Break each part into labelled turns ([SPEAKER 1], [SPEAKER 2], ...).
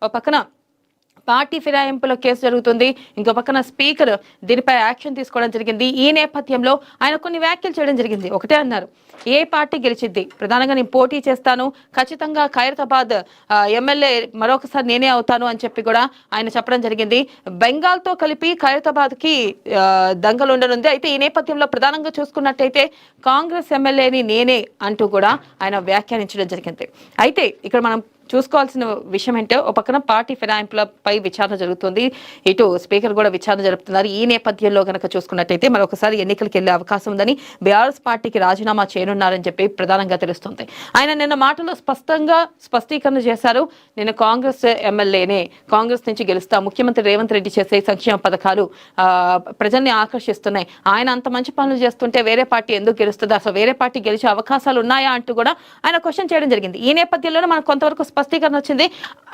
[SPEAKER 1] ఒక పక్కన party ఫిరాయింపులో case జరుగుతుంది, ఇంకో పక్కన స్పీకర్ దీనిపై యాక్షన్ తీసుకోవడం జరిగింది. ఈ నేపథ్యంలో ఆయన కొన్ని వ్యాఖ్యలు చేయడం జరిగింది. ఒకటే అన్నారు, ఏ పార్టీ గెలిచిద్ది, ప్రధానంగా నేను పోటీ చేస్తాను, ఖచ్చితంగా ఖైరతాబాద్ ఎమ్మెల్యే మరొకసారి నేనే అవుతాను అని చెప్పి కూడా ఆయన చెప్పడం జరిగింది. బెంగాల్తో కలిపి ఖైరతాబాద్ కి దంగలు ఉండనుంది. అయితే ఈ నేపథ్యంలో ప్రధానంగా చూసుకున్నట్టయితే కాంగ్రెస్ ఎమ్మెల్యేని నేనే అంటూ కూడా ఆయన వ్యాఖ్యానించడం జరిగింది. అయితే ఇక్కడ మనం చూసుకోవాల్సిన విషయం ఏంటో, ఒక పక్కన పార్టీ ఫిరాయింపులపై విచారణ జరుగుతుంది, ఇటు స్పీకర్ కూడా విచారణ జరుపుతున్నారు. ఈ నేపథ్యంలో కనుక చూసుకున్నట్టయితే మరొకసారి ఎన్నికలకు వెళ్లే అవకాశం ఉందని బీఆర్ఎస్ పార్టీకి రాజీనామా చేయనున్నారని చెప్పి ప్రధానంగా తెలుస్తుంది. ఆయన నిన్న మాటలో స్పష్టీకరణ చేశారు. నేను కాంగ్రెస్ ఎమ్మెల్యేనే, కాంగ్రెస్ నుంచి గెలుస్తా, ముఖ్యమంత్రి రేవంత్ రెడ్డి చేసే సంక్షేమ పథకాలు ప్రజల్ని ఆకర్షిస్తున్నాయి, ఆయన అంత మంచి పనులు చేస్తుంటే వేరే పార్టీ ఎందుకు గెలుస్తుంది, అసలు వేరే పార్టీ గెలిచే అవకాశాలు ఉన్నాయా అంటూ కూడా ఆయన క్వశ్చన్ చేయడం జరిగింది. ఈ నేపథ్యంలోనే మనకు కొంతవరకు స్పష్టీకరణ వచ్చింది.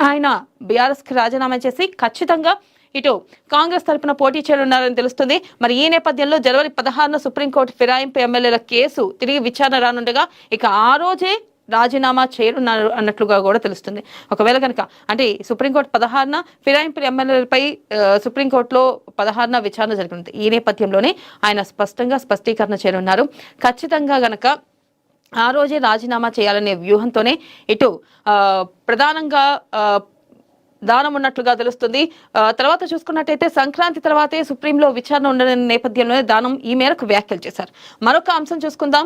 [SPEAKER 1] ఆయన బీఆర్ఎస్ కి రాజీనామా చేసి ఖచ్చితంగా ఇటు కాంగ్రెస్ తరఫున పోటీ చేయనున్నారని తెలుస్తుంది. మరి ఈ నేపథ్యంలో జనవరి 16న సుప్రీంకోర్టు ఫిరాయింపు ఎమ్మెల్యేల కేసు తిరిగి విచారణ రానుండగా ఇక ఆ రోజే రాజీనామా చేయనున్నారు అన్నట్లుగా కూడా తెలుస్తుంది. ఒకవేళ కనుక అంటే సుప్రీంకోర్టు 16న ఫిరాయింపు ఎమ్మెల్యేలపై సుప్రీంకోర్టులో 16న విచారణ జరుగుతుంది. ఈ నేపథ్యంలోనే ఆయన స్పష్టీకరణ చేయనున్నారు. ఖచ్చితంగా గనక ఆ రోజే రాజీనామా చేయాలనే వ్యూహంతోనే ఇటు ప్రధానంగా దానం ఉన్నట్లుగా తెలుస్తుంది. తర్వాత చూసుకున్నట్టయితే సంక్రాంతి తర్వాతే సుప్రీంలో విచారణ ఉండని నేపథ్యంలోనే దానం ఈ మేరకు వ్యాఖ్యలు చేశారు. మరొక అంశం చూసుకుందాం.